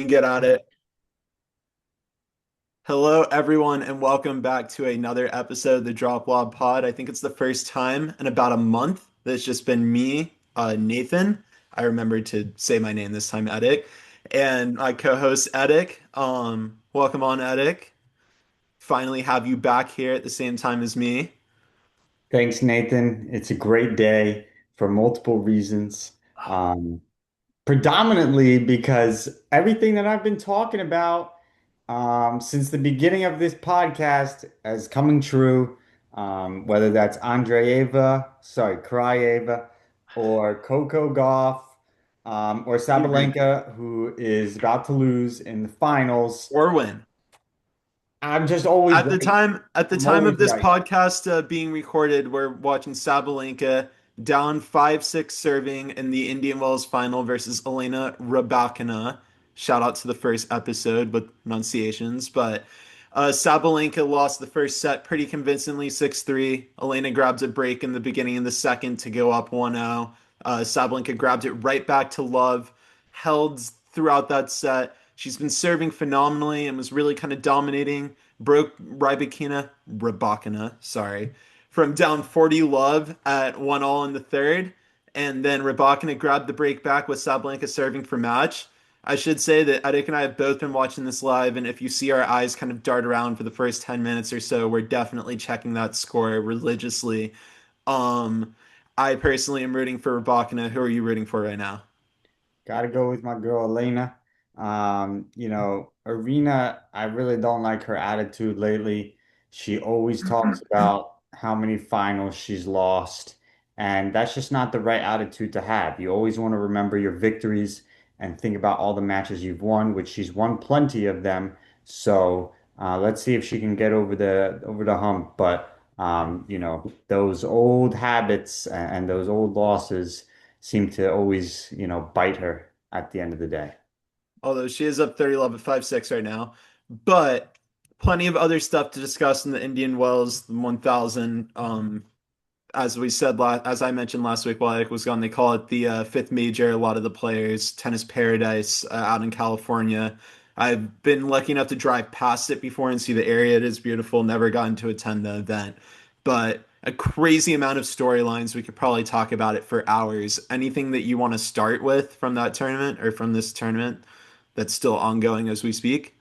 Get at it. Hello, everyone, and welcome back to another episode of the Drop Lob Pod. I think it's the first time in about a month that it's just been me, Nathan. I remembered to say my name this time, Edik, and my co-host Edik. Welcome on, Edik. Finally have you back here at the same time as me. Thanks, Nathan. It's a great day for multiple reasons. Um, Predominantly because everything that I've been talking about since the beginning of this podcast is coming true. Whether that's Kraeva, or Coco Gauff, or You read Sabalenka, who is about to lose in the finals. or win. I'm just always right. At the I'm time always of this right. podcast being recorded, we're watching Sabalenka down 5-6 serving in the Indian Wells final versus Elena Rybakina. Shout out to the first episode with pronunciations, but Sabalenka lost the first set pretty convincingly 6-3. Elena grabs a break in the beginning of the second to go up 1-0. Sabalenka grabbed it right back to love, held throughout that set. She's been serving phenomenally and was really kind of dominating. Broke Rybakina, sorry, from down 40 love at 1-all in the third. And then Rybakina grabbed the break back with Sabalenka serving for match. I should say that Edik and I have both been watching this live, and if you see our eyes kind of dart around for the first 10 minutes or so, we're definitely checking that score religiously. Um, I personally am rooting for Rybakina. Who are you rooting for right now? Got to go with my girl Elena. Arena, I really don't like her attitude lately. She always talks about how many finals she's lost, and that's just not the right attitude to have. You always want to remember your victories and think about all the matches you've won, which she's won plenty of them. So let's see if she can get over the hump. But those old habits and those old losses seem to always, bite her at the end of the day. Although she is up 30 love at 5-6 right now. But plenty of other stuff to discuss in the Indian Wells 1000. As we said, as I mentioned last week while Eric was gone, they call it the fifth major. A lot of the players, tennis paradise out in California. I've been lucky enough to drive past it before and see the area. It is beautiful. Never gotten to attend the event, but a crazy amount of storylines. We could probably talk about it for hours. Anything that you want to start with from that tournament or from this tournament that's still ongoing as we speak?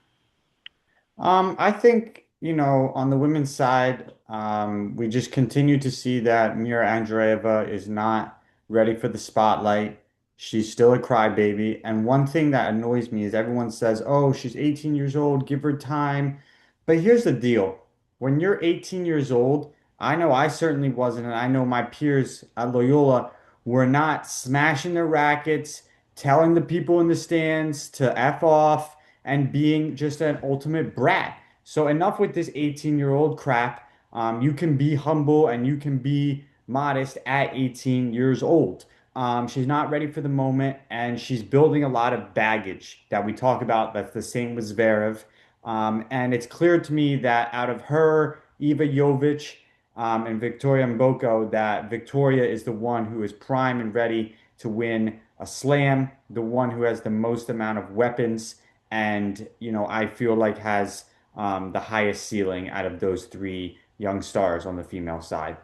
I think, on the women's side, we just continue to see that Mira Andreeva is not ready for the spotlight. She's still a crybaby. And one thing that annoys me is everyone says, oh, she's 18 years old, give her time. But here's the deal. When you're 18 years old, I know I certainly wasn't, and I know my peers at Loyola were not smashing their rackets, telling the people in the stands to F off and being just an ultimate brat. So enough with this 18-year-old crap. You can be humble and you can be modest at 18 years old. She's not ready for the moment, and she's building a lot of baggage that we talk about. That's the same with Zverev. And it's clear to me that out of her, Iva Jovic, and Victoria Mboko, that Victoria is the one who is prime and ready to win a slam, the one who has the most amount of weapons, and I feel like has the highest ceiling out of those three young stars on the female side.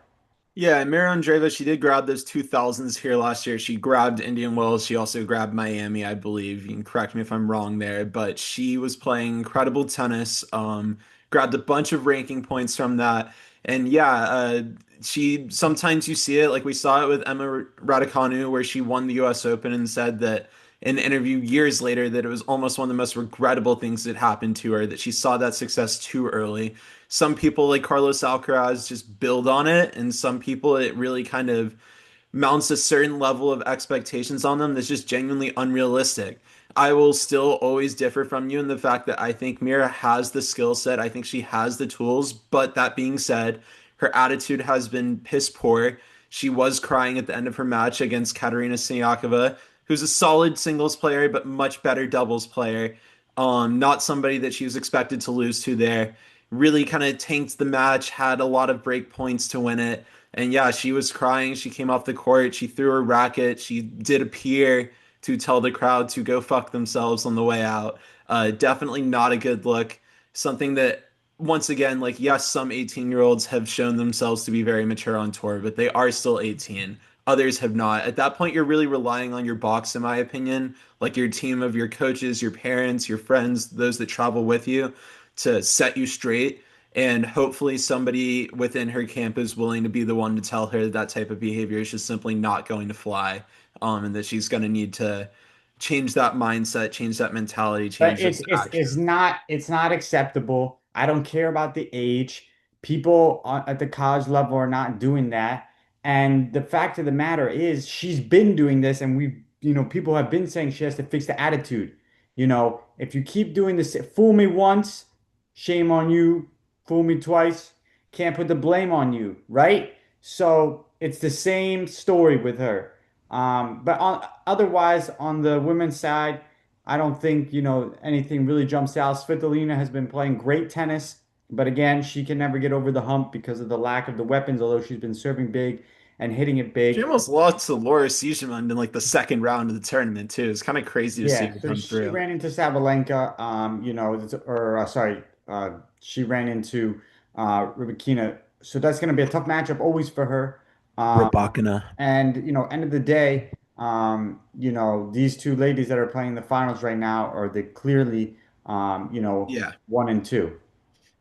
Yeah, Mira Andreeva, she did grab those 2000s here last year. She grabbed Indian Wells. She also grabbed Miami, I believe. You can correct me if I'm wrong there, but she was playing incredible tennis. Grabbed a bunch of ranking points from that. And yeah, she sometimes you see it, like we saw it with Emma Raducanu, where she won the US Open and said that in an interview years later that it was almost one of the most regrettable things that happened to her, that she saw that success too early. Some people like Carlos Alcaraz just build on it, and some people it really kind of mounts a certain level of expectations on them that's just genuinely unrealistic. I will still always differ from you in the fact that I think Mira has the skill set. I think she has the tools. But that being said, her attitude has been piss poor. She was crying at the end of her match against Katerina Siniakova, who's a solid singles player, but much better doubles player. Not somebody that she was expected to lose to there. Really kind of tanked the match, had a lot of break points to win it. And yeah, she was crying. She came off the court. She threw her racket. She did appear to tell the crowd to go fuck themselves on the way out. Definitely not a good look. Something that, once again, like, yes, some 18-year-olds have shown themselves to be very mature on tour, but they are still 18. Others have not. At that point, you're really relying on your box, in my opinion, like your team of your coaches, your parents, your friends, those that travel with you to set you straight. And hopefully, somebody within her camp is willing to be the one to tell her that that type of behavior is just simply not going to fly, and that she's going to need to change that mindset, change that mentality, But change those actions. it's not acceptable. I don't care about the age. People at the college level are not doing that. And the fact of the matter is, she's been doing this, and people have been saying she has to fix the attitude. If you keep doing this, fool me once, shame on you. Fool me twice, can't put the blame on you, right? So it's the same story with her. Otherwise, on the women's side. I don't think, anything really jumps out. Svitolina has been playing great tennis, but again, she can never get over the hump because of the lack of the weapons, although she's been serving big and hitting it She big. almost lost to Laura Siegemund in like the second round of the tournament too. It's kind of crazy to see Yeah, her so come she through. ran into Sabalenka, sorry, she ran into Rybakina. So that's going to be a tough matchup always for her. Um, Rybakina. and end of the day, these two ladies that are playing the finals right now are the clearly, Yeah. one and two.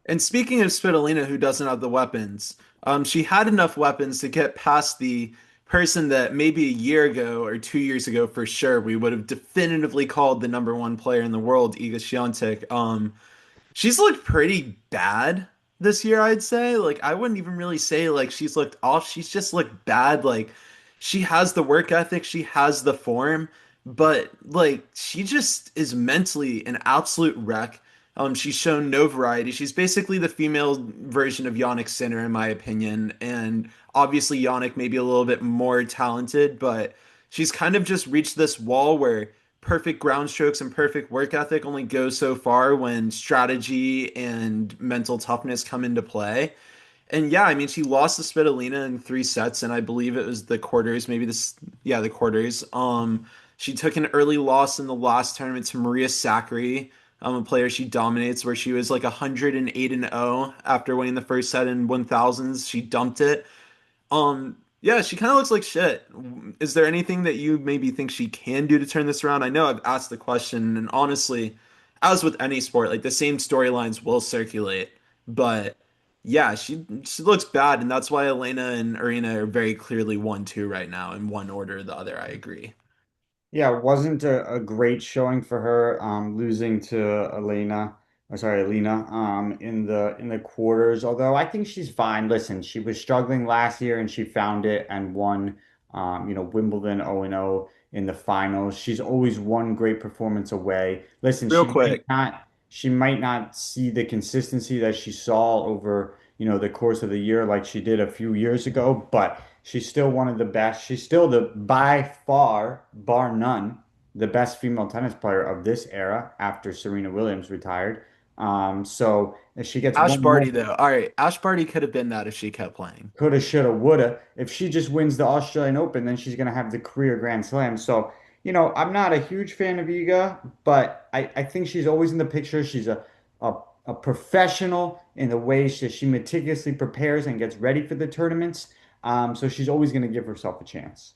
And speaking of Svitolina, who doesn't have the weapons, she had enough weapons to get past the person that maybe a year ago or 2 years ago, for sure, we would have definitively called the number one player in the world, Iga Świątek. She's looked pretty bad this year, I'd say. Like, I wouldn't even really say like she's looked off. She's just looked bad. Like, she has the work ethic, she has the form, but like she just is mentally an absolute wreck. She's shown no variety. She's basically the female version of Yannick Sinner, in my opinion. And obviously, Yannick may be a little bit more talented, but she's kind of just reached this wall where perfect ground strokes and perfect work ethic only go so far when strategy and mental toughness come into play. And yeah, I mean, she lost to Svitolina in 3 sets, and I believe it was the quarters, maybe this, yeah, the quarters. She took an early loss in the last tournament to Maria Sakkari, a player she dominates, where she was like 108-0 after winning the first set in 1000s. She dumped it. Yeah, she kind of looks like shit. Is there anything that you maybe think she can do to turn this around? I know I've asked the question, and honestly, as with any sport, like the same storylines will circulate. But yeah, she looks bad, and that's why Elena and Arena are very clearly 1-2 right now, in one order or the other. I agree. Yeah, it wasn't a great showing for her, losing to Alina, in the quarters. Although I think she's fine. Listen, she was struggling last year and she found it and won, Wimbledon 0-0 in the finals. She's always one great performance away. Listen, Real quick, she might not see the consistency that she saw over, the course of the year like she did a few years ago, but. She's still one of the best. She's still by far, bar none, the best female tennis player of this era after Serena Williams retired. So if she gets Ash one more, Barty though. All right, Ash Barty could have been that if she kept playing. coulda, shoulda, woulda. If she just wins the Australian Open, then she's gonna have the career Grand Slam. So, I'm not a huge fan of Iga, but I think she's always in the picture. She's a, a professional in the way she meticulously prepares and gets ready for the tournaments. So she's always gonna give herself a chance.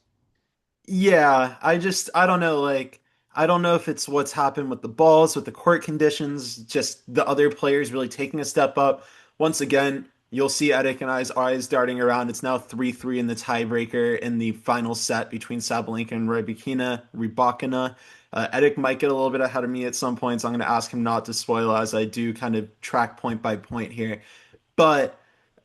Yeah, I don't know, like I don't know if it's what's happened with the balls, with the court conditions, just the other players really taking a step up. Once again, you'll see Eric and I's eyes darting around. It's now 3-3 in the tiebreaker in the final set between Sabalenka and Rybakina. Eric might get a little bit ahead of me at some points. I'm going to ask him not to spoil as I do kind of track point by point here. But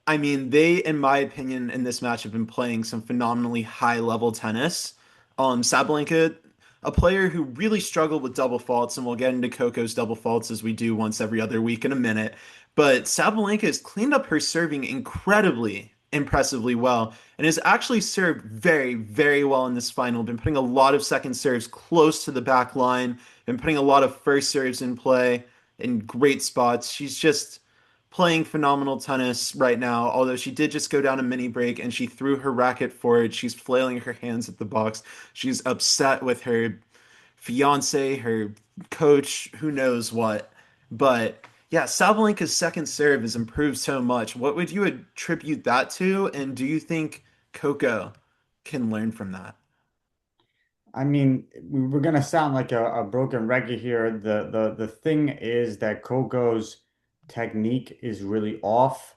I mean, they, in my opinion, in this match have been playing some phenomenally high level tennis. Sabalenka, a player who really struggled with double faults, and we'll get into Coco's double faults as we do once every other week in a minute. But Sabalenka has cleaned up her serving incredibly, impressively well, and has actually served very, very well in this final. Been putting a lot of second serves close to the back line, been putting a lot of first serves in play in great spots. She's just playing phenomenal tennis right now, although she did just go down a mini break and she threw her racket forward. She's flailing her hands at the box. She's upset with her. fiance, her coach, who knows what. But yeah, Sabalenka's second serve has improved so much. What would you attribute that to? And do you think Coco can learn from that? I mean, we're gonna sound like a broken record here. The thing is that Coco's technique is really off.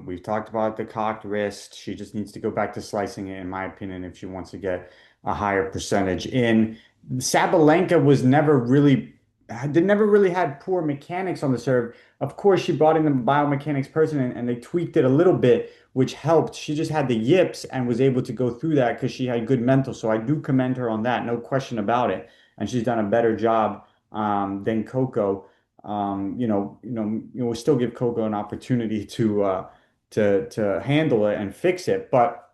We've talked about the cocked wrist. She just needs to go back to slicing it, in my opinion, if she wants to get a higher percentage in. Sabalenka was never really had poor mechanics on the serve. Of course, she brought in the biomechanics person and they tweaked it a little bit, which helped. She just had the yips and was able to go through that because she had good mental. So I do commend her on that, no question about it. And she's done a better job than Coco. We'll still give Coco an opportunity to handle it and fix it. But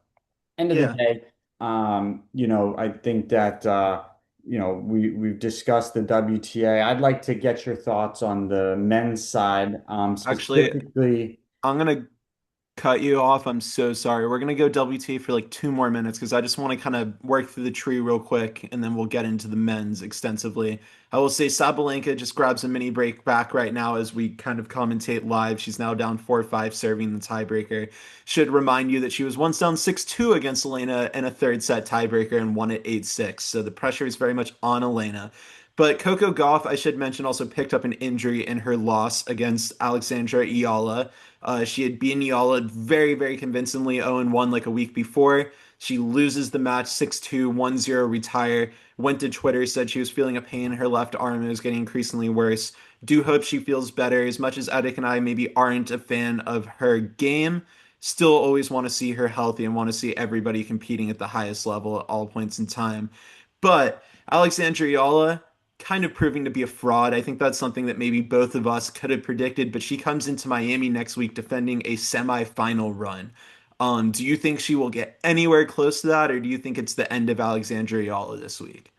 end of the Yeah. day, I think that we've discussed the WTA. I'd like to get your thoughts on the men's side, Actually, specifically. I'm gonna cut you off. I'm so sorry. We're gonna go WT for like 2 more minutes because I just want to kind of work through the tree real quick, and then we'll get into the men's extensively. I will say Sabalenka just grabs a mini break back right now as we kind of commentate live. She's now down 4-5, serving the tiebreaker. Should remind you that she was once down 6-2 against Elena in a third set tiebreaker and won it 8-6. So the pressure is very much on Elena. But Coco Gauff, I should mention, also picked up an injury in her loss against Alexandra Iala. She had beaten Yala very, very convincingly 0-1 like a week before. She loses the match 6-2, 1-0, retire. Went to Twitter, said she was feeling a pain in her left arm and it was getting increasingly worse. Do hope she feels better. As much as Edek and I maybe aren't a fan of her game, still always want to see her healthy and want to see everybody competing at the highest level at all points in time. But Alexandra Yala, kind of proving to be a fraud. I think that's something that maybe both of us could have predicted, but she comes into Miami next week defending a semifinal run. Do you think she will get anywhere close to that, or do you think it's the end of Alexandra Yala this week?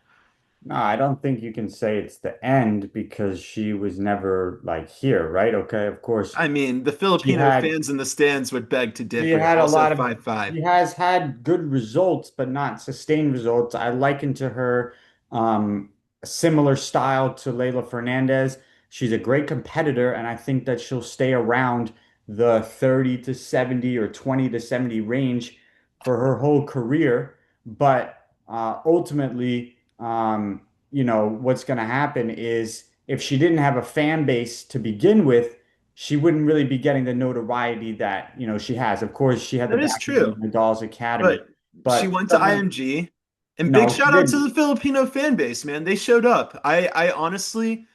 No, I don't think you can say it's the end because she was never like here, right? Okay, of course, I mean, the she Filipino had fans in the stands would beg to she differ. had a Also lot of, 5-5. she has had good results, but not sustained results. I liken to her a similar style to Leila Fernandez. She's a great competitor, and I think that she'll stay around the 30 to 70 or 20 to 70 range for her whole career. But ultimately, what's going to happen is if she didn't have a fan base to begin with, she wouldn't really be getting the notoriety that, she has. Of course, she had the That is backing of true. Nadal's Academy, But she but went to someone, IMG, and big no, she shout out to didn't. the Filipino fan base, man. They showed up. I honestly,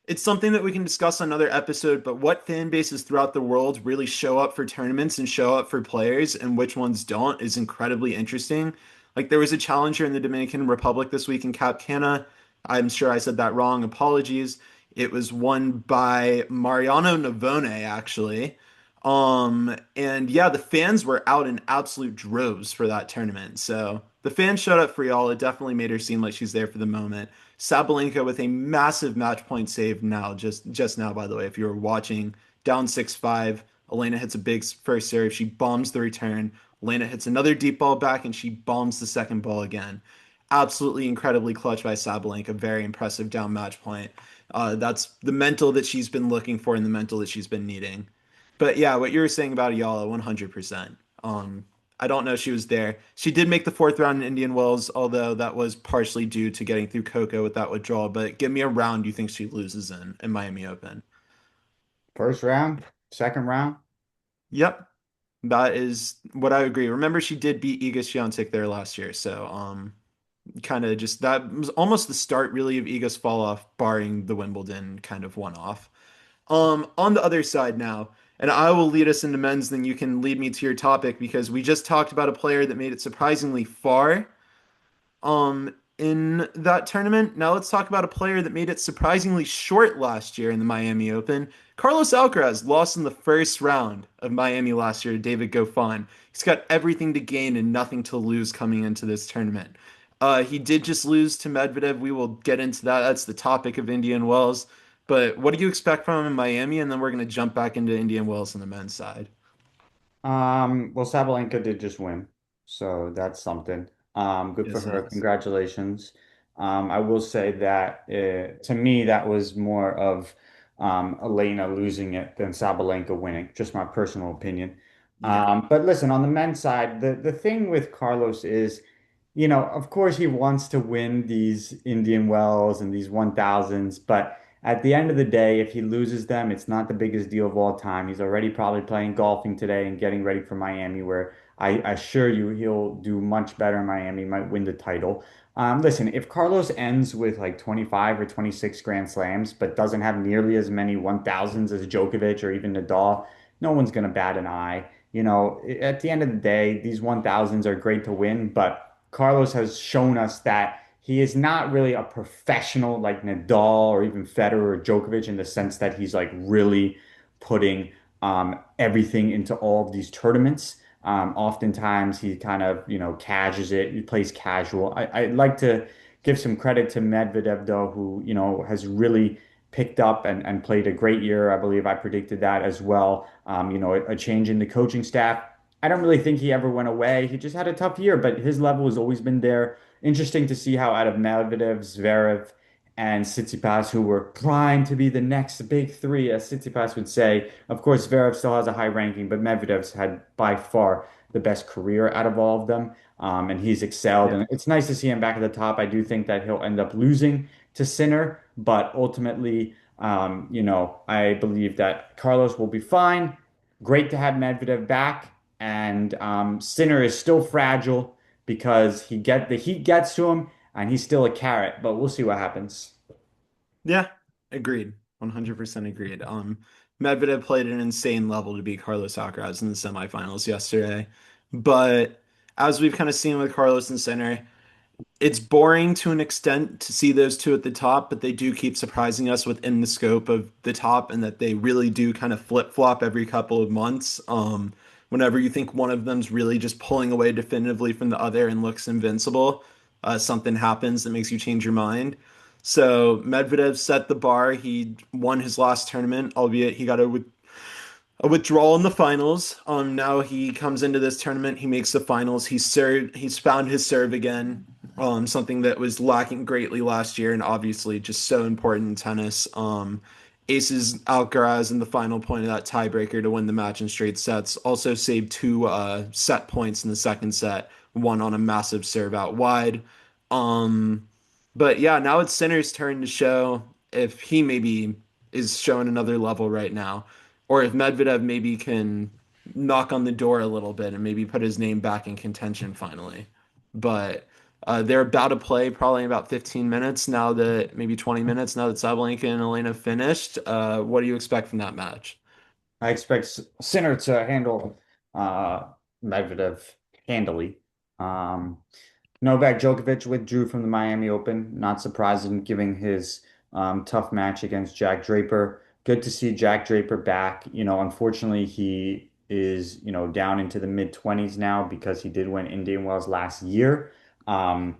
it's something that we can discuss on another episode, but what fan bases throughout the world really show up for tournaments and show up for players and which ones don't is incredibly interesting. Like there was a challenger in the Dominican Republic this week in Cap Cana. I'm sure I said that wrong. Apologies. It was won by Mariano Navone, actually. And yeah, the fans were out in absolute droves for that tournament. So the fans showed up for y'all. It definitely made her seem like she's there for the moment. Sabalenka with a massive match point save now, just now, by the way, if you were watching, down 6-5. Elena hits a big first serve. She bombs the return. Elena hits another deep ball back and she bombs the second ball again. Absolutely incredibly clutch by Sabalenka. Very impressive down match point. That's the mental that she's been looking for and the mental that she's been needing. But yeah, what you were saying about Ayala, 100%. I don't know if she was there. She did make the fourth round in Indian Wells, although that was partially due to getting through Coco with that withdrawal. But give me a round you think she loses in Miami Open. First round, second round. Yep, that is what I agree. Remember, she did beat Iga Swiatek there last year, so kind of just that was almost the start really of Iga's fall off, barring the Wimbledon kind of one off. On the other side now, and I will lead us into men's, then you can lead me to your topic because we just talked about a player that made it surprisingly far in that tournament. Now let's talk about a player that made it surprisingly short last year in the Miami Open. Carlos Alcaraz lost in the first round of Miami last year to David Goffin. He's got everything to gain and nothing to lose coming into this tournament. He did just lose to Medvedev. We will get into that. That's the topic of Indian Wells. But what do you expect from him in Miami? And then we're going to jump back into Indian Wells on the men's side. Well, Sabalenka did just win, so that's something. Good for Yes, it her. is. Congratulations. I will say that to me, that was more of Elena losing it than Sabalenka winning. Just my personal opinion. Yeah. But listen, on the men's side, the thing with Carlos is, of course he wants to win these Indian Wells and these 1000s, but at the end of the day, if he loses them, it's not the biggest deal of all time. He's already probably playing golfing today and getting ready for Miami, where I assure you he'll do much better in Miami, might win the title. Listen, if Carlos ends with like 25 or 26 Grand Slams, but doesn't have nearly as many 1000s as Djokovic or even Nadal, no one's going to bat an eye. At the end of the day, these 1000s are great to win, but Carlos has shown us that he is not really a professional like Nadal or even Federer or Djokovic in the sense that he's like really putting everything into all of these tournaments. Oftentimes he kind of, cashes it. He plays casual. I'd like to give some credit to Medvedev though, who, has really picked up and played a great year. I believe I predicted that as well. A change in the coaching staff. I don't really think he ever went away. He just had a tough year, but his level has always been there. Interesting to see how out of Medvedev, Zverev, and Tsitsipas, who were primed to be the next big three, as Tsitsipas would say. Of course, Zverev still has a high ranking, but Medvedev's had by far the best career out of all of them. And he's excelled. Yeah. And it's nice to see him back at the top. I do think that he'll end up losing to Sinner, but ultimately, I believe that Carlos will be fine. Great to have Medvedev back. And Sinner is still fragile because the heat gets to him and he's still a carrot, but we'll see what happens. Yeah, agreed. 100% agreed. Medvedev played at an insane level to beat Carlos Alcaraz in the semifinals yesterday. But as we've kind of seen with Carlos and Sinner, it's boring to an extent to see those two at the top, but they do keep surprising us within the scope of the top, and that they really do kind of flip-flop every couple of months. Whenever you think one of them's really just pulling away definitively from the other and looks invincible, something happens that makes you change your mind. So Medvedev set the bar. He won his last tournament, albeit he got a withdrawal in the finals. Now he comes into this tournament, he makes the finals. He's found his serve again. Something that was lacking greatly last year, and obviously just so important in tennis. Aces Alcaraz in the final point of that tiebreaker to win the match in straight sets. Also saved two set points in the second set, one on a massive serve out wide. Um, but yeah, now it's Sinner's turn to show if he maybe is showing another level right now, or if Medvedev maybe can knock on the door a little bit and maybe put his name back in contention finally. But they're about to play probably in about 15 minutes now that maybe 20 minutes now that Sabalenka and Elena finished. What do you expect from that match? I expect Sinner to handle uh, Medvedev handily. Um, Novak Djokovic withdrew from the Miami Open. Not surprising, given his tough match against Jack Draper. Good to see Jack Draper back. Unfortunately, he is, down into the mid 20s now because he did win Indian Wells last year. Um,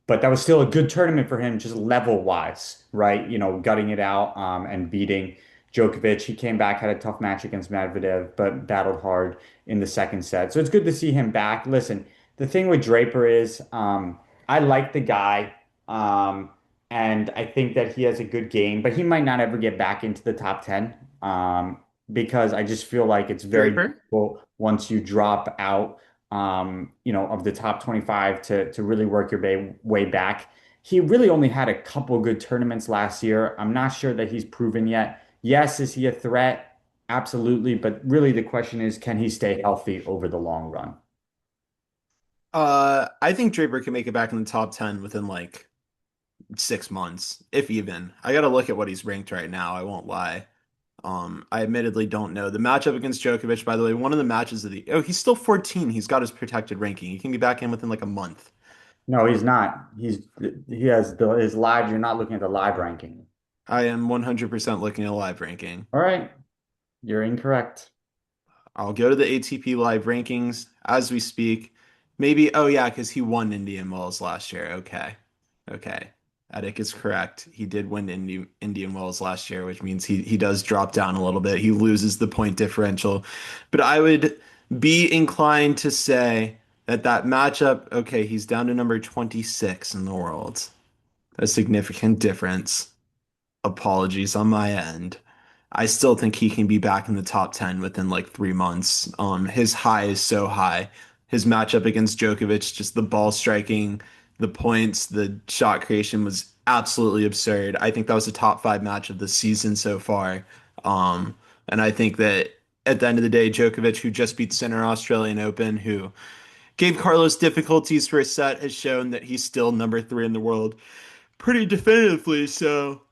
but that was still a good tournament for him, just level wise, right? Gutting it out and beating Djokovic. He came back, had a tough match against Medvedev, but battled hard in the second set. So it's good to see him back. Listen, the thing with Draper is I like the guy, and I think that he has a good game, but he might not ever get back into the top 10 because I just feel like it's very Draper? difficult once you drop out, of the top 25 to really work your way back. He really only had a couple good tournaments last year. I'm not sure that he's proven yet. Yes, is he a threat? Absolutely. But really, the question is, can he stay healthy over the long run? I think Draper can make it back in the top 10 within like 6 months, if even. I gotta look at what he's ranked right now. I won't lie. I admittedly don't know. The matchup against Djokovic, by the way, one of the matches of the he's still 14. He's got his protected ranking. He can be back in within like a month. No, he's not. He has his live. You're not looking at the live ranking. I am 100% looking at live ranking. All right, you're incorrect. I'll go to the ATP live rankings as we speak. Maybe, oh yeah, because he won Indian Wells last year. Okay. Okay. Attic is correct. He did win Indian Wells last year, which means he does drop down a little bit. He loses the point differential. But I would be inclined to say that matchup, okay, he's down to number 26 in the world. a significant difference. Apologies on my end. I still think he can be back in the top 10 within like 3 months. His high is so high. His matchup against Djokovic, just the ball striking, the points, the shot creation was absolutely absurd. I think that was a top five match of the season so far. Um, and I think that at the end of the day, Djokovic, who just beat Center Australian Open, who gave Carlos difficulties for a set, has shown that he's still number three in the world pretty definitively. So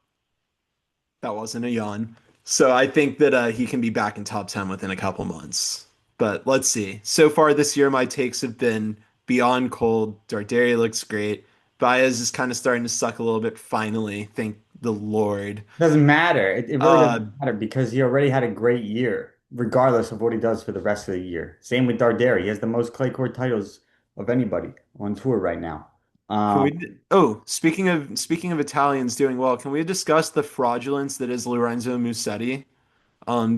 that wasn't a yawn. So I think that he can be back in top 10 within a couple months. But let's see. So far this year, my takes have been beyond cold. Darderi looks great. Baez is kind of starting to suck a little bit finally. Thank the Lord. Doesn't matter. It really Uh, doesn't matter because he already had a great year, regardless of what he does for the rest of the year. Same with Darderi. He has the most clay court titles of anybody on tour right now. can Um, we? Oh, speaking of Italians doing well, can we discuss the fraudulence that is Lorenzo Musetti?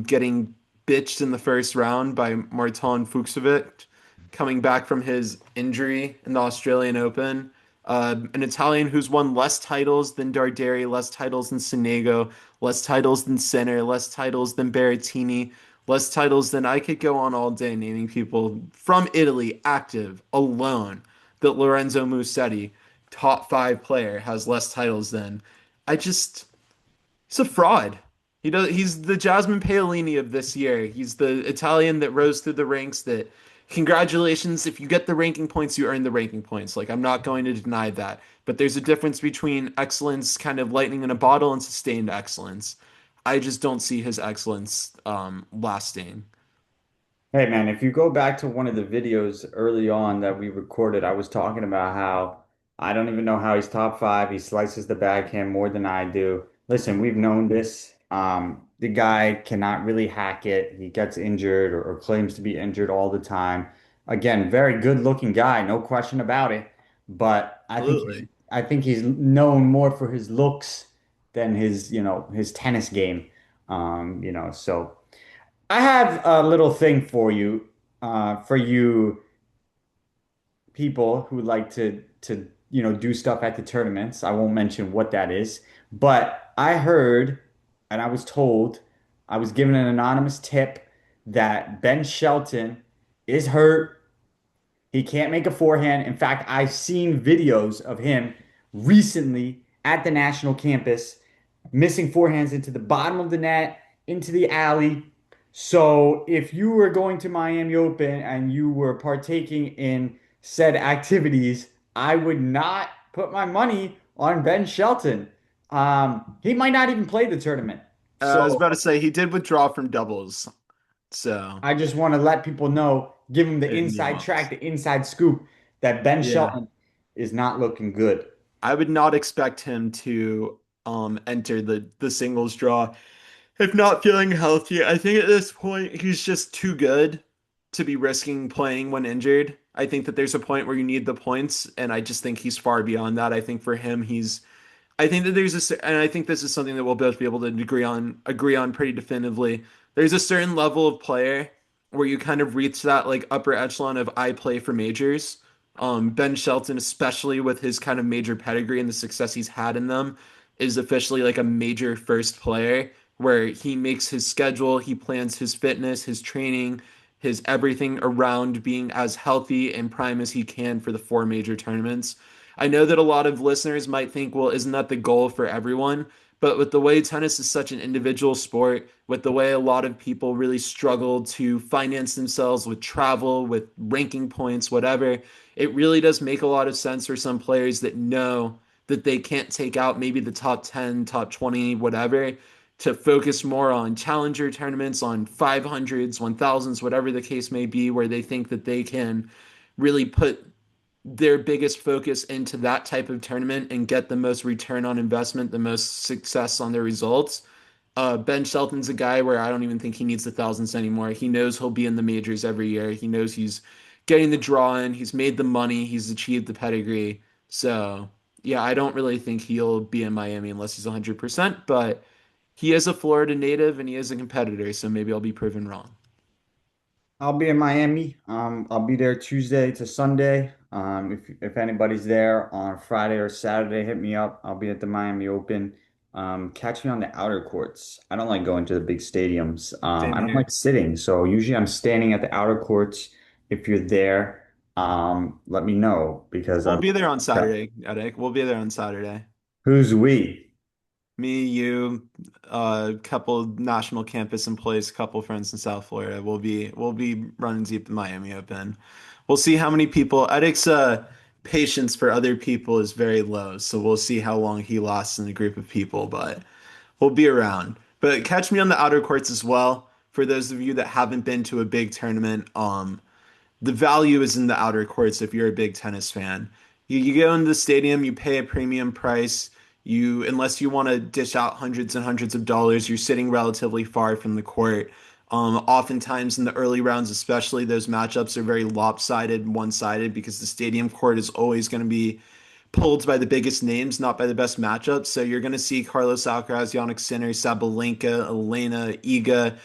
Getting bitched in the first round by Marton Fucsovic, coming back from his injury in the Australian Open. An Italian who's won less titles than Darderi, less titles than Sonego, less titles than Sinner, less titles than Berrettini, less titles than I could go on all day naming people from Italy active alone that Lorenzo Musetti, top five player, has less titles than. I just He's a fraud. He's the Jasmine Paolini of this year. He's the Italian that rose through the ranks that congratulations, if you get the ranking points, you earn the ranking points. Like I'm not going to deny that. But there's a difference between excellence, kind of lightning in a bottle, and sustained excellence. I just don't see his excellence lasting. Hey man, if you go back to one of the videos early on that we recorded, I was talking about how I don't even know how he's top five. He slices the backhand more than I do. Listen, we've known this. The guy cannot really hack it. He gets injured or claims to be injured all the time. Again, very good looking guy, no question about it. But Absolutely. I think he's known more for his looks than his, his tennis game. So. I have a little thing for you people who like to do stuff at the tournaments. I won't mention what that is, but I heard and I was told, I was given an anonymous tip that Ben Shelton is hurt. He can't make a forehand. In fact, I've seen videos of him recently at the national campus missing forehands into the bottom of the net, into the alley. So if you were going to Miami Open and you were partaking in said activities, I would not put my money on Ben Shelton. He might not even play the tournament. I was So about to say he did withdraw from doubles, so I just want to let people know, give them the it inside track, nuanced. the inside scoop that Ben Yeah. Shelton is not looking good. I would not expect him to enter the singles draw if not feeling healthy. I think at this point he's just too good to be risking playing when injured. I think that there's a point where you need the points, and I just think he's far beyond that. I think for him, I think that and I think this is something that we'll both be able to agree on pretty definitively. There's a certain level of player where you kind of reach that like upper echelon of I play for majors. Ben Shelton, especially with his kind of major pedigree and the success he's had in them, is officially like a major first player where he makes his schedule, he plans his fitness, his training, his everything around being as healthy and prime as he can for the four major tournaments. I know that a lot of listeners might think, well, isn't that the goal for everyone? But with the way tennis is such an individual sport, with the way a lot of people really struggle to finance themselves with travel, with ranking points, whatever, it really does make a lot of sense for some players that know that they can't take out maybe the top 10, top 20, whatever, to focus more on challenger tournaments, on 500s, 1000s, whatever the case may be, where they think that they can really put their biggest focus into that type of tournament and get the most return on investment, the most success on their results. Ben Shelton's a guy where I don't even think he needs the thousands anymore. He knows he'll be in the majors every year. He knows he's getting the draw in. He's made the money. He's achieved the pedigree. So, yeah, I don't really think he'll be in Miami unless he's 100%, but he is a Florida native and he is a competitor, so maybe I'll be proven wrong. I'll be in Miami. I'll be there Tuesday to Sunday. If anybody's there on Friday or Saturday, hit me up. I'll be at the Miami Open. Catch me on the outer courts. I don't like going to the big stadiums. Same I don't here. like sitting, so usually I'm standing at the outer courts. If you're there, let me know because We'll I'd be there on love. Saturday, Eric. We'll be there on Saturday. Who's we? Me, you, a couple national campus employees, a couple friends in South Florida. We'll be running deep in Miami Open. We'll see how many people. Edic's patience for other people is very low, so we'll see how long he lasts in a group of people, but we'll be around. But catch me on the outer courts as well. For those of you that haven't been to a big tournament, the value is in the outer courts if you're a big tennis fan. You go into the stadium, you pay a premium price. You, unless you want to dish out hundreds and hundreds of dollars, you're sitting relatively far from the court. Oftentimes in the early rounds, especially, those matchups are very lopsided, one-sided, because the stadium court is always going to be pulled by the biggest names, not by the best matchups. So you're going to see Carlos Alcaraz, Jannik Sinner, Sabalenka, Elena, Iga,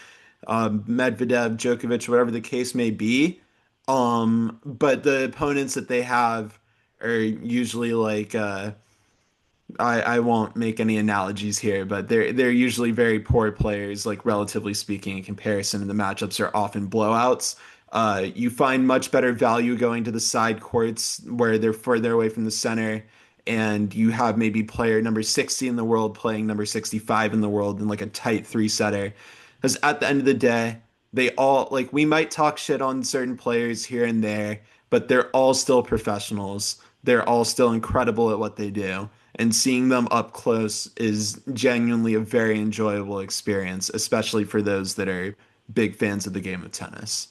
Medvedev, Djokovic, whatever the case may be. But the opponents that they have are usually like I won't make any analogies here, but they're usually very poor players, like relatively speaking, in comparison, and the matchups are often blowouts. You find much better value going to the side courts where they're further away from the center, and you have maybe player number 60 in the world playing number 65 in the world in like a tight three setter. Because at the end of the day, they all like we might talk shit on certain players here and there, but they're all still professionals. They're all still incredible at what they do. And seeing them up close is genuinely a very enjoyable experience, especially for those that are big fans of the game of tennis.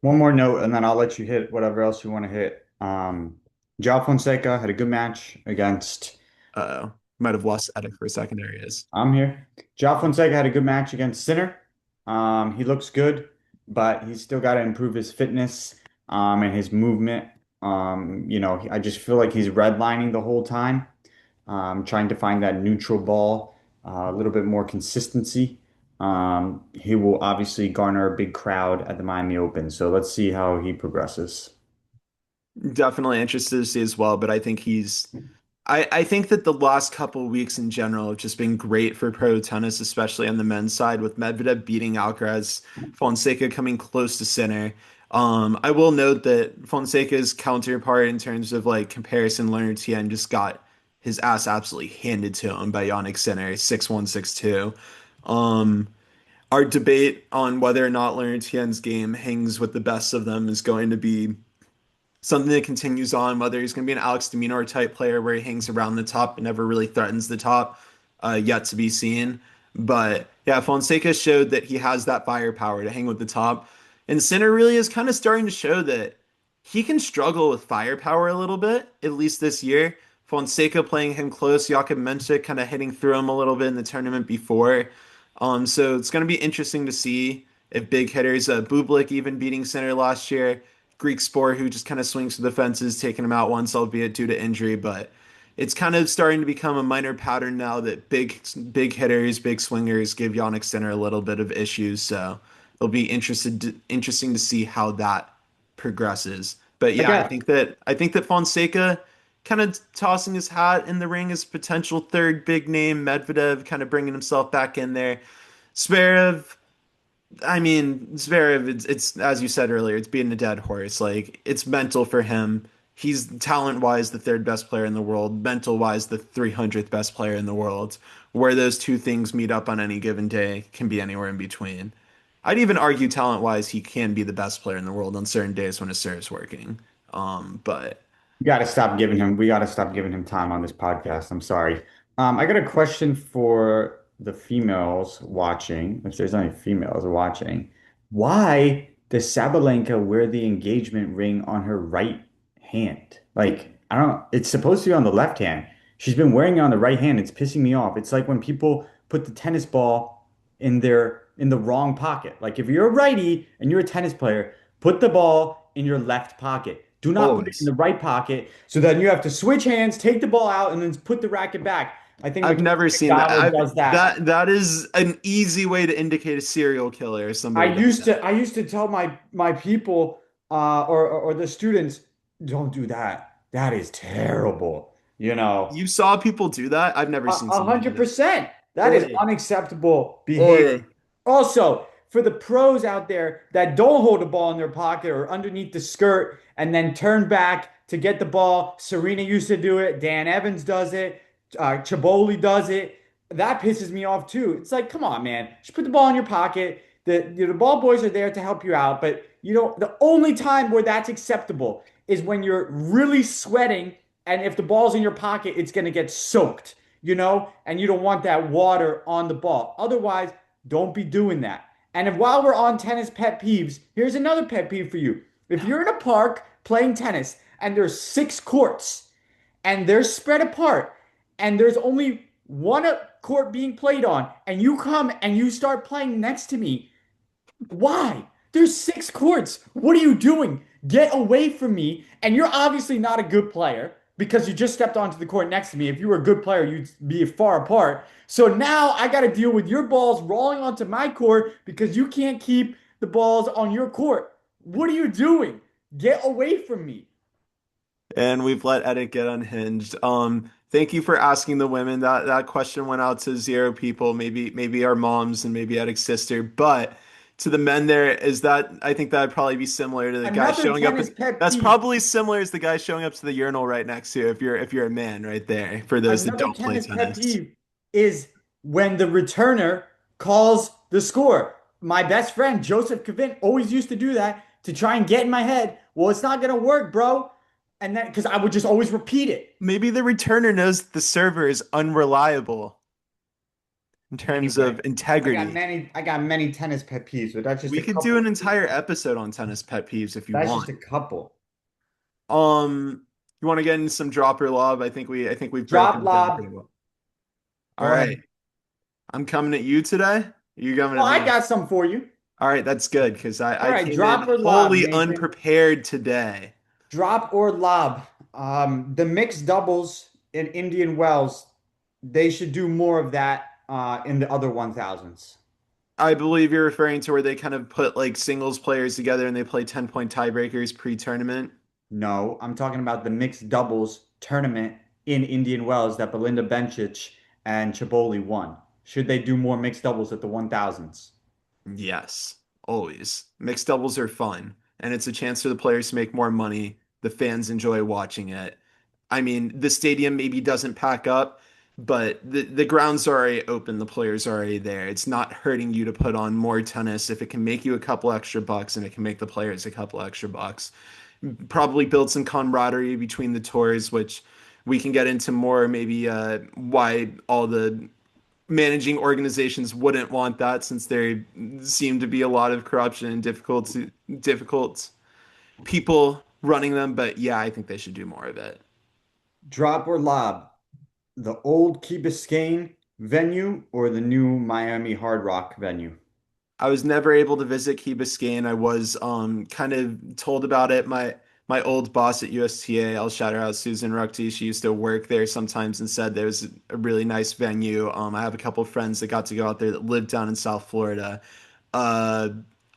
One more note, and then I'll let you hit whatever else you want to hit. João Fonseca had a good match against. Might have lost Edit for a second. There he is. I'm here. João Fonseca had a good match against Sinner. He looks good, but he's still got to improve his fitness, and his movement. I just feel like he's redlining the whole time, trying to find that neutral ball, a little bit more consistency. He will obviously garner a big crowd at the Miami Open, so let's see how he progresses. Definitely interested to see as well, but I think that the last couple of weeks in general have just been great for pro tennis, especially on the men's side, with Medvedev beating Alcaraz, Fonseca coming close to Sinner. I will note that Fonseca's counterpart in terms of like comparison, Leonard Tien just got his ass absolutely handed to him by Jannik Sinner, 6-1, 6-2. Um, our debate on whether or not Leonard Tien's game hangs with the best of them is going to be something that continues on, whether he's going to be an Alex de Minaur type player where he hangs around the top and never really threatens the top, yet to be seen. But yeah, Fonseca showed that he has that firepower to hang with the top. And Sinner really is kind of starting to show that he can struggle with firepower a little bit, at least this year. Fonseca playing him close, Jakub Mensik kind of hitting through him a little bit in the tournament before. So it's going to be interesting to see if big hitters, Bublik even beating Sinner last year, Greek Sport, who just kind of swings for the fences, taking him out once, albeit due to injury. But it's kind of starting to become a minor pattern now that big hitters, big swingers give Jannik Sinner a little bit of issues. So it'll be interesting to see how that progresses. But I yeah, I got think that I think that Fonseca kind of tossing his hat in the ring as potential third big name. Medvedev kind of bringing himself back in there. Zverev, I mean, Zverev, it's as you said earlier, it's beating a dead horse. Like it's mental for him. He's talent-wise the third best player in the world, mental-wise the 300th best player in the world. Where those two things meet up on any given day can be anywhere in between. I'd even argue talent-wise he can be the best player in the world on certain days when his serve's working. But we got to stop giving him time on this podcast. I'm sorry. I got a question for the females watching, if there's any females watching. Why does Sabalenka wear the engagement ring on her right hand? Like, I don't, it's supposed to be on the left hand. She's been wearing it on the right hand. It's pissing me off. It's like when people put the tennis ball in the wrong pocket. Like if you're a righty and you're a tennis player, put the ball in your left pocket. Do not put it in always. the right pocket. So then you have to switch hands, take the ball out, and then put the racket back. I think I've Mackenzie never seen that. McDonald does that. That is an easy way to indicate a serial killer if somebody does that. I used to tell my people or the students, don't do that. That is terrible. You know, You saw people do that? I've never seen a someone do hundred that. percent. That is Oi, unacceptable behavior. oi. Also, for the pros out there that don't hold the ball in their pocket or underneath the skirt and then turn back to get the ball, Serena used to do it. Dan Evans does it. Chaboli does it. That pisses me off too. It's like, come on, man. Just put the ball in your pocket. The ball boys are there to help you out, but the only time where that's acceptable is when you're really sweating, and if the ball's in your pocket, it's going to get soaked, and you don't want that water on the ball. Otherwise, don't be doing that. And if while we're on tennis pet peeves, here's another pet peeve for you. If you're in a park playing tennis and there's 6 courts and they're spread apart and there's only one court being played on, and you come and you start playing next to me, why? There's 6 courts. What are you doing? Get away from me. And you're obviously not a good player because you just stepped onto the court next to me. If you were a good player, you'd be far apart. So now I got to deal with your balls rolling onto my court because you can't keep the balls on your court. What are you doing? Get away from me. And we've let Edit get unhinged. Thank you for asking the women. That question went out to 0 people, maybe our moms and maybe Edic's sister. But to the men there, is that I think that'd probably be similar to the guy Another showing up tennis at, pet that's peeve. probably similar as the guy showing up to the urinal right next to you if you're a man right there, for those that Another don't play tennis pet tennis. peeve is when the returner calls the score. My best friend Joseph Kavin always used to do that to try and get in my head. Well, it's not gonna work, bro. And then because I would just always repeat it. Maybe the returner knows the server is unreliable in terms of Anyway, integrity. I got many tennis pet peeves, but that's just We a could do an couple. entire episode on tennis pet peeves if you That's just want. a couple. You want to get into some drop or lob? I think we've broken Drop it down lob. pretty well. All Go right. ahead. I'm coming at you today. You coming Oh, at I me? got some for you. All right, that's good because All I right, came in drop or lob, wholly Nathan. unprepared today. Drop or lob. The mixed doubles in Indian Wells, they should do more of that in the other 1000s. I believe you're referring to where they kind of put like singles players together and they play 10-point tiebreakers pre-tournament. No, I'm talking about the mixed doubles tournament in Indian Wells that Belinda Bencic and Chaboli won. Should they do more mixed doubles at the 1000s? Yes, always. Mixed doubles are fun, and it's a chance for the players to make more money. The fans enjoy watching it. I mean, the stadium maybe doesn't pack up, but the grounds are already open, the players are already there. It's not hurting you to put on more tennis if it can make you a couple extra bucks and it can make the players a couple extra bucks. Probably build some camaraderie between the tours, which we can get into more, maybe why all the managing organizations wouldn't want that since there seem to be a lot of corruption and difficult people running them. But yeah, I think they should do more of it. Drop or lob, the old Key Biscayne venue or the new Miami Hard Rock venue? I was never able to visit Key Biscayne. I was kind of told about it. My old boss at USTA, I'll shout her out, Susan Ruckty. She used to work there sometimes and said there was a really nice venue. I have a couple of friends that got to go out there that live down in South Florida. Uh,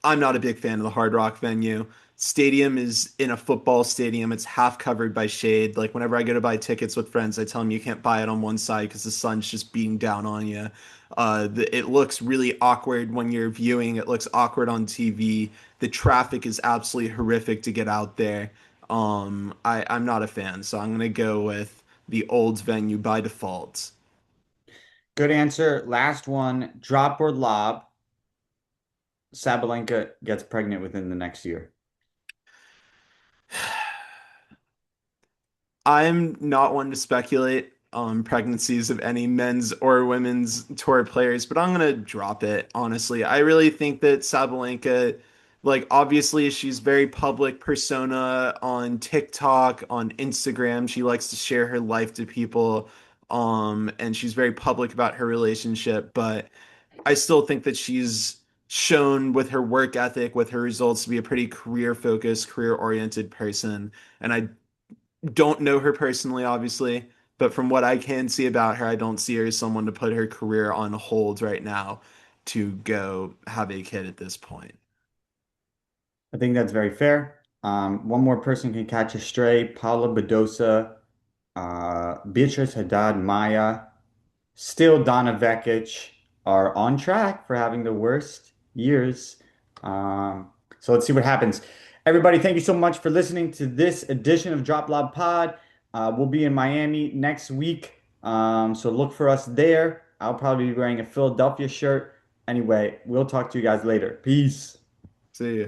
I'm not a big fan of the Hard Rock venue. Stadium is in a football stadium. It's half covered by shade. Like whenever I go to buy tickets with friends, I tell them you can't buy it on one side because the sun's just beating down on you. It looks really awkward when you're viewing. It looks awkward on TV. The traffic is absolutely horrific to get out there. I'm not a fan, so I'm gonna go with the old venue by default. Good answer. Last one, drop or lob. Sabalenka gets pregnant within the next year. I'm not one to speculate on pregnancies of any men's or women's tour players, but I'm gonna drop it, honestly. I really think that Sabalenka, like obviously she's very public persona on TikTok, on Instagram. She likes to share her life to people, and she's very public about her relationship, but I still think that she's shown with her work ethic, with her results, to be a pretty career focused, career oriented person. And I don't know her personally, obviously, but from what I can see about her, I don't see her as someone to put her career on hold right now to go have a kid at this point. I think that's very fair. One more person can catch a stray. Paula Badosa, Beatrice Haddad Maya, still Donna Vekic are on track for having the worst years. So let's see what happens. Everybody, thank you so much for listening to this edition of Drop Lob Pod. We'll be in Miami next week. So look for us there. I'll probably be wearing a Philadelphia shirt. Anyway, we'll talk to you guys later. Peace. See ya.